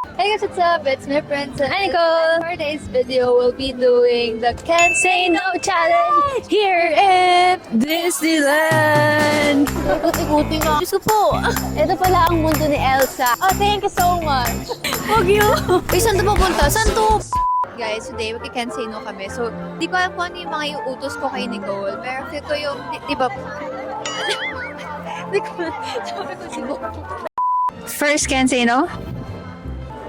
Hey guys, what's up? It's my friend Hi Nicole! For today's video, we'll be doing the Can't Say No Challenge here in Disneyland! Ikuti nga. Diyos ko po. Ito pala ang mundo ni Elsa. Oh, thank you so much. Wag yun! Uy, saan to pupunta? Saan to? Guys, today Can't Say No kami. So, di ko alam kung ano yung mga iuutos ko kay Nicole. Pero feel ko yung, di ba? Sabi ko siguro. First Can't Say No?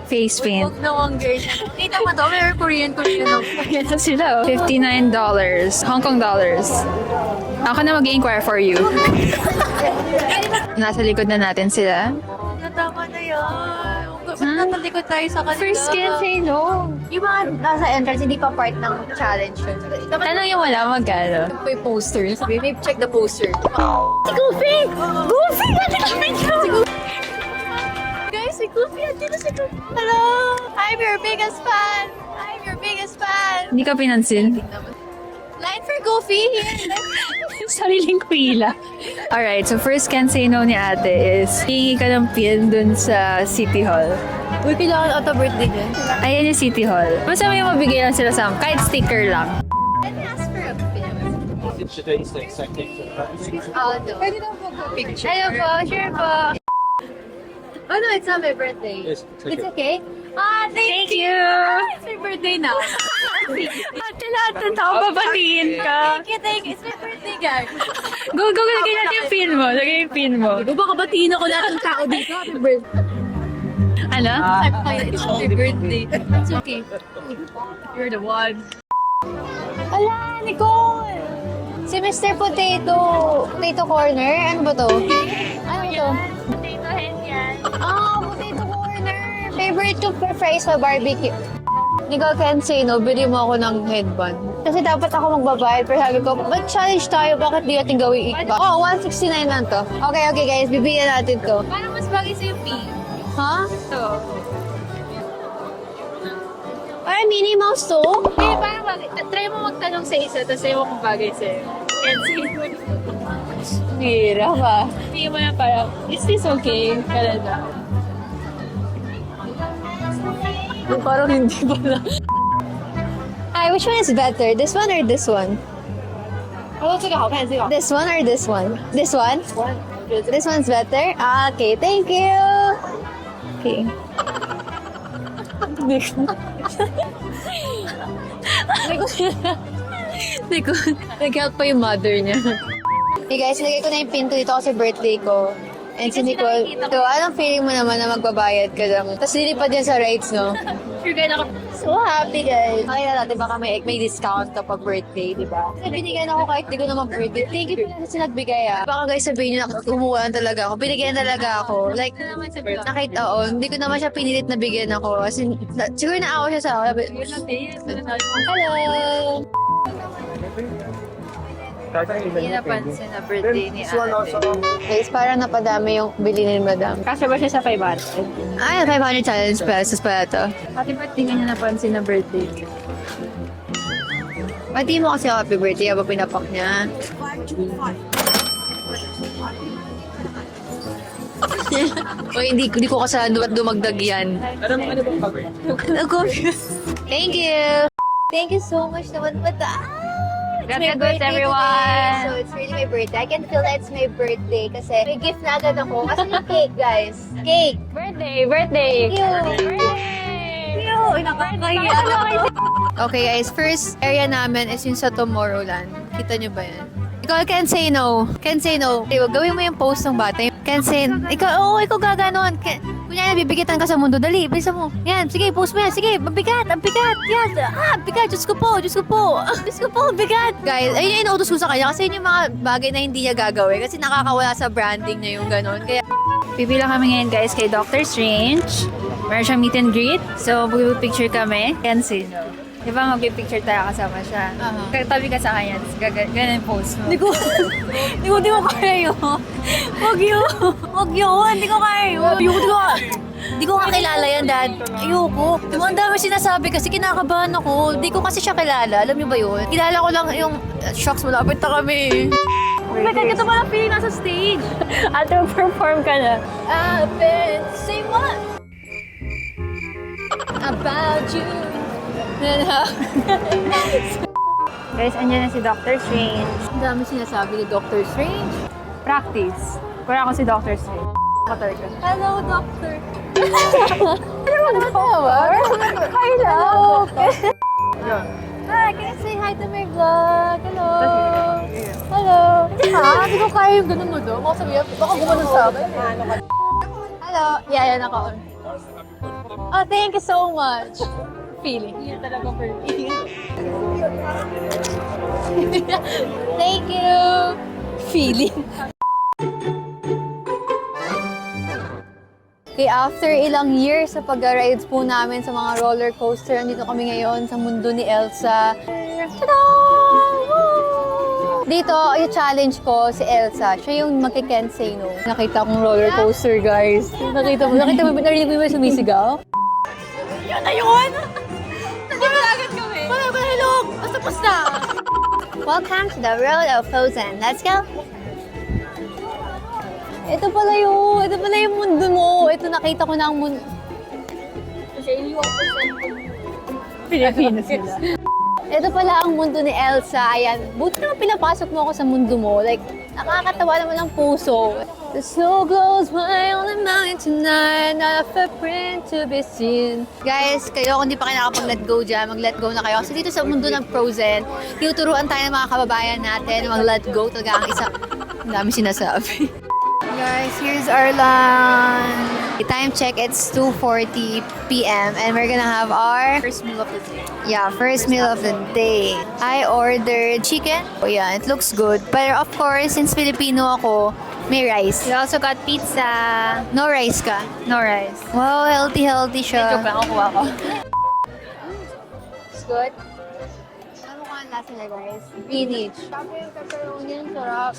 Face paint. Huwag nawang girl. Kita mo to, may Korean. Yan na sila, oh. $59. Hong Kong dollars. Ako na mag-inquire for you. Nasa likod na natin sila. Tama na yan. Natalikod tayo sa kanila. First Can't Say No. Yung mga nasa entrance, hindi pa part ng challenge yun. Ano yung wala magkano? May poster. Maybe check the poster. Si Goofy! Goofy! Guys, si Goofy! Andito si Goofy! Hello! I'm your biggest fan! I'm your biggest fan! Hindi ka pinansin? Line for Goofy! Sariling kuila. Alright, so first Can't Say No ni ate is hingi ka ng pin dun sa City Hall. Uy, kailangan ata birthday din. Ayan yung City Hall. Basta may mabigay lang sila sa kahit sticker lang. Can I ask for a pin? Pwede na po picture. Hello po, sure po. Oh no, it's not my birthday. Yes, It's okay? Ah, thank you! It's my birthday now. Ate, lahat ng tao babatiin ka. Thank you. It's my birthday, guys. Go, lagay natin yung pin mo. Lagay yung pin mo. Di ba kabatiin ako lahat ng tao dito? Happy birthday. Ano? It's my birthday. It's okay. You're the one. Ala, Nicole! Si Mr. Potato. Potato Corner. Ano ba to? Ano ba to? Potato head yan. Ah, Potato Corner. Favorite ko for fries sa barbecue. Nicole Can't Say No, bili mo ako ng headband. Kasi dapat ako magbabayad. Pero sabi ko, ba't challenge tayo? Bakit di natin gawin ikba? Oh, 169 lang to. Okay, guys. Bibigyan natin to. Parang mas bagay sa'yo, P. Ha? Ito. Ay, Minnie Mouse to? Eh, parang bagay. Try mo magtanong sa isa, tapos sa'yo mo kung bagay sa'yo. Can't say no. Hirap ah. Hindi mo na parang, is this okay? Kala na. Parang hindi ba na. Ay, which one is better? This one or this one? This one or this one? This one? This one's better? Ah, okay, thank you! Okay. Nag-help pa yung mother niya. Hey guys, nilagay ko na yung pin ko dito kasi birthday ko. And si Nicole, so anong feeling mo naman na magbabayad ka lang? Tapos lilipad yan sa rides, no? Sure ka na ako. So happy guys. Makita natin baka may discount kapag birthday, di ba? Kasi binigyan ako kahit di ko naman birthday. Thank you pala kasi nagbigay ah. Baka guys sabihin nyo na umuwan talaga ako. Binigyan talaga ako. Like, nakita, hindi ko naman siya pinilit na bigyan ako. Kasi siguro naawa siya sa ako. Hello! Hindi napansin na birthday ni ate. Guys, parang napadami yung bili ni Madam. Kasya ba siya sa 500? Ay, 500 challenge pesos pala to. Ate, ba't di ka niya napansin na birthday? Pati mo kasi happy birthday, habang pinapak niya. O hindi ko kasalanan ba't dumagdag yan. Ano bang cover? Thank you! Thank you so much naman, Madam! That's a good, everyone! So, it's really my birthday. I can feel that it's my birthday kasi may gift na agad ako. Kasi yung cake, guys. Cake! Birthday! Thank you! Okay, guys. First area namin is yung sa Tomorrowland. Kita nyo ba yan? Ikaw, Can't Say No. Can't Say No. Okay, gawin mo yung post ng bata. Can't Say No. Ikaw gaganon. Kunyari, bibigitan ka sa mundo. Dali, bisa mo. Yan, sige, post mo yan. Sige, mabigat, ang bigat. Yan, bigat. Diyos ko po. Diyos ko po, bigat. Guys, ayun yung inuutos ko sa kanya kasi yun yung mga bagay na hindi niya gagawin kasi nakakawala sa branding niya yung ganon. Kaya, Pipila kami ngayon guys kay Doctor Strange. Meron siyang meet and greet. So, mag-picture kami. Can't Say No. Di ba mag-picture tayo kasama siya? Tabi ka sa kanya. Ganun yung pose mo. Hindi ko kaya yun. Wag yun. Hindi ko kaya yun. Hindi ko kakilala yan, Dad. Ayoko. Ang dami sinasabi kasi kinakabahan ako. Hindi ko kasi siya kilala. Alam niyo ba yun? Kilala ko lang yung shocks, malapit na kami. Oh my God, ito pala feeling nasa stage. Ate, perform ka na. Say what? about you. Guys, andyan na si Doctor Strange. Ang dami sinasabi ni Doctor Strange. Practice. Kaya ako si Doctor Strange. Ako talaga. Hello, Doctor. Hello. Hi, can you say hi to my vlog? Hello. Hello. Hindi ko kaya yung ganun mo doon. Baka sabihin, baka gumanon sa akin. Hello. Yeah, yan ako. Oh, thank you so much. Feeling. Yan talaga for me. Thank you. Feeling. Okay, after ilang years sa pag-rides po namin sa mga roller coaster, andito kami ngayon sa mundo ni Elsa. Tada! Woo! Dito, i-challenge ko si Elsa. Siya yung magki-Kensei, no? Nakita kong roller coaster, guys. Nakita mo, narinig mo yung sumisigaw? Yun na yun! Nagigalagan kami! Wala ba, hello! Basta na! Welcome to the Road of Frozen. Let's go! Ito pala yung mundo mo. Ito nakita ko na ang mundo. Pilipinas sila. Ito pala ang mundo ni Elsa. Ayan, buti na pinapasok mo ako sa mundo mo. Like, nakakatawa naman ang puso. The snow glows white on the mountain tonight, not a footprint to be seen. Guys, kayo kung di pa kayo nakapag-let go dyan, mag-let go na kayo. Kasi dito sa mundo ng Frozen, tinuturuan tayo ng mga kababayan natin, mag-let go talaga ang isa. Ang dami sinasabi. Guys, here's our lunch. Time check, it's 2:40 p.m. and we're gonna have our First meal of the day. first meal of the day. I ordered chicken. Oh yeah, it looks good. But of course, since Filipino ako, may rice. We also got pizza. No rice ka? No rice. Wow, healthy siya. Joke lang, kukuha ko. It's good. Ano ka ang lasa na guys? Spinach. Sabi yung pepperoni, ang sarap.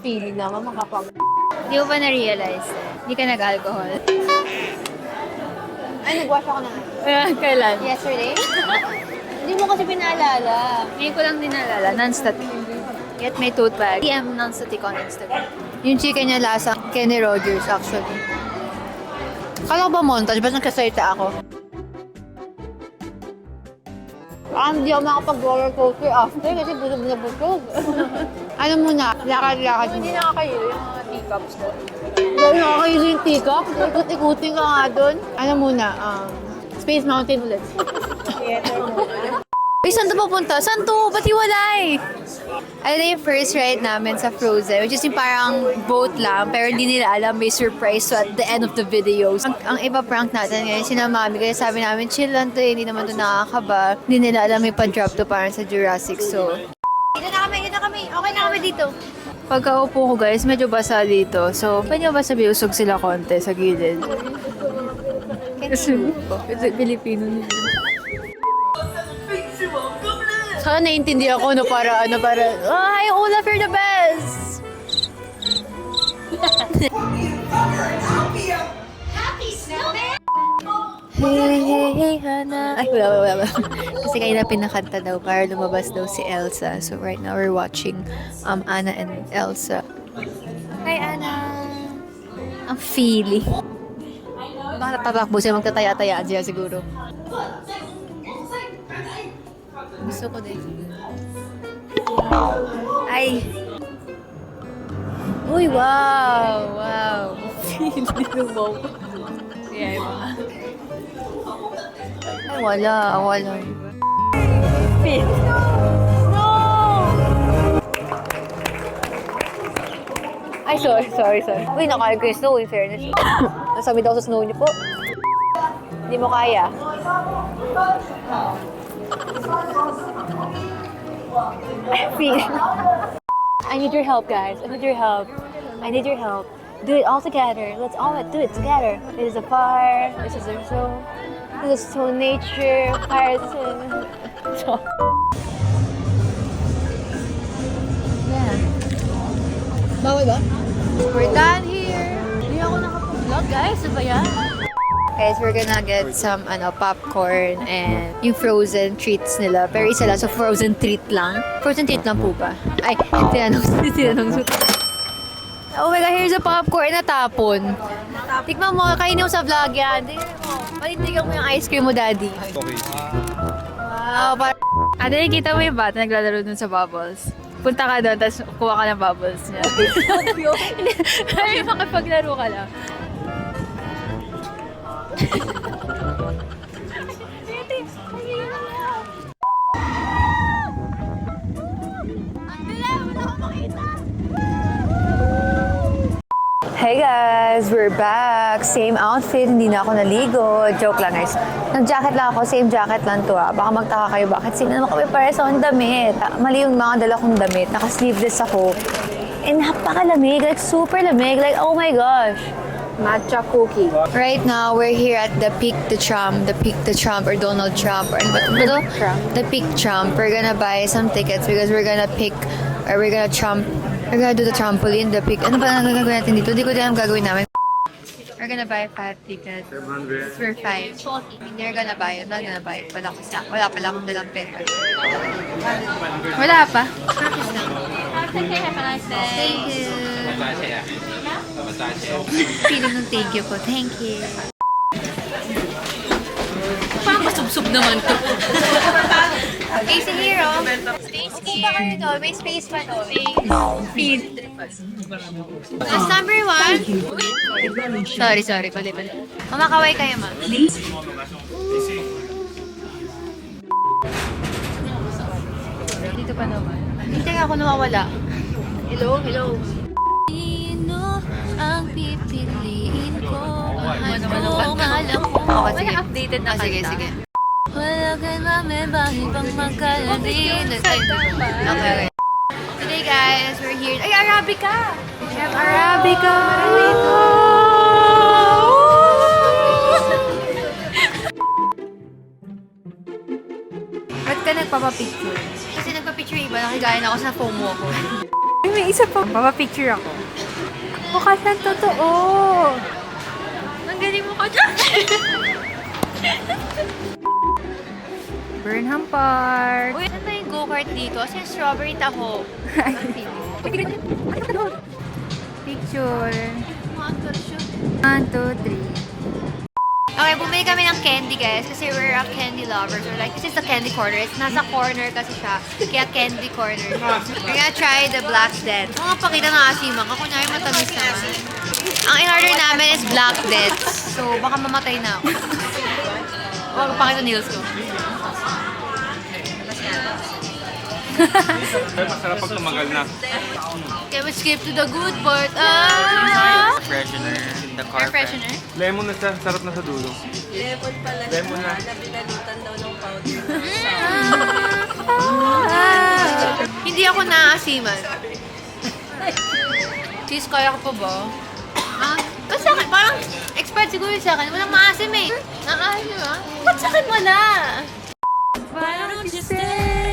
Feeling naman makapag... Hindi mo ba na-realize? Hindi ka nag-alcohol. Ay, nag-wash ako na. Kailan? Yesterday? Hindi mo kasi pinaalala. Ngayon ko lang din naalala, non-static. Yet may tote bag. DM non-static on Instagram. Yung chicken niya lasa, Kenny Rogers actually. Kala ko ba montage? Ba't nagkasalita ako? Hindi ako makapag-roller coaster after kasi busog na busog. Ano muna? Lakad-lakad mo. Hindi nakakahilo yung mga teacups ko. Dahil nakakahilo yung teacup, ikot-ikutin ka nga doon. Ano muna? Space Mountain ulit. Uy, saan to pupunta? Saan to? Ba't hiwalay? Ayun na yung first ride namin sa Frozen, which is yung parang boat lang, pero hindi nila alam may surprise so at the end of the video. Ang ipa-prank natin ngayon, sina mami, kaya sabi namin, chill lang to, hindi naman to nakakaba. Hindi nila alam may pa-drop to parang sa Jurassic, so... Dito na kami. Okay na kami dito. Pagkaupo ko guys, medyo basa dito. So, pwede ba sabi usog sila konti sa gilid? Kasi, Pilipino nila. Sana naiintindihan ko, no, para, hi, Olaf, you're the best! Hey, Hana. Ay, wala. Kasi kanina pinakanta daw para lumabas daw si Elsa. So right now we're watching Anna and Elsa. Hi, Anna. Ang feeling. Baka tatakbo siya, magtataya-tayaan siya siguro. Gusto ko din. Ay. Uy, wow. Feeling mo. Yeah, Ay, wala. No! Ay, sorry. Uy, nakaya ko yung snow, in fairness. Nasabi daw sa snow niyo po. Hindi mo kaya. I need your help, guys. I need your help. Do it all together. Let's all do it together. This is a fire. This is a show. This is so nature. Fire is so... Yeah. Bawal ba? We're done here. Hindi ako nakapag-vlog, guys. Ano ba yan? Guys, we're gonna get some popcorn and yung frozen treats nila. Pero isa lang, so frozen treat lang. Frozen treat lang po ba? Ay, tinanong. Oh my God, here's a popcorn na tapon. Tikman mo, kainin mo sa vlog yan. Tingnan mo. Panindigan mo yung ice cream mo, daddy. Okay. Wow, Ate, nakita mo yung bata naglalaro dun sa bubbles. Punta ka doon, tapos kuha ka ng bubbles niya. Ay, makipaglaro ka lang. Hey guys, we're back. Same outfit, hindi na ako naligo. Joke lang guys. Nag-jacket lang ako, same jacket lang to ah. Baka magtaka kayo, bakit sino naman kami pares akong damit? Mali yung mga dala kong damit. Naka-sleeveless ako. And napakalamig, like super lamig. Like, oh my gosh. Matcha cookie. Right now, we're here at the Peak the Trump, or Donald Trump, or ano ba ito? The Peak Trump. We're gonna buy some tickets because we're gonna do the trampoline, the peak. Ano ba ang gagawin natin dito? Hindi ko din alam gagawin namin. We're gonna buy 5 tickets. We're 5. They're gonna buy it. Not gonna buy it. Wala pala akong dalang pera. Wala pa. Thank you. Feeling ng thank you po. Thank you. Parang masubsob naman to. Okay, si Hero. Space here. May space pa to. Feed. That's number 1. Sorry. Pali. Mamakaway kayo, ma. Dito pa naman. Hindi ako nawawala. Hello. Sino ang pipiliin ko? Mahal ko. Sige. Updated na Sige. Wala kay mami, bakit pang magkaladin? Okay. Today guys, we're here. Ay, Arabica! We have Arabica! Ba't ka nagpapapicture? Kasi nagpa-picture iba, nakigaya na ako sa FOMO ako. Ay, may isa pa. Papapicture ako. Mukha siyang totoo. Ang galing mo ka dyan! Burnham Park. Uy, saan ba yung go-kart dito? Kasi yung strawberry taho. Picture. 1, 2, 3. Okay, bumili kami ng candy guys kasi we're a candy lovers. We're like, this is the candy corner. It's nasa corner kasi siya. Kaya candy corner. We're gonna try the Black Death. Mga pakita ng asiman ka. Kunyari matamis naman. Ang in-order namin is Black Death. So, baka mamatay na ako. Huwag pakita nails ko. Masarap pag tumagal na. Okay, we skip to the good part. Freshener, the car Air freshener. Lemon na siya, sarap na sa dulo. Lemon na. Hindi ako naasiman. Cheese, kaya ko pa ba? Ba't sa akin? Parang expired siguro sa akin. Walang maasim eh. Nakaasim ah. Ba't sa akin wala? Why don't you stay here?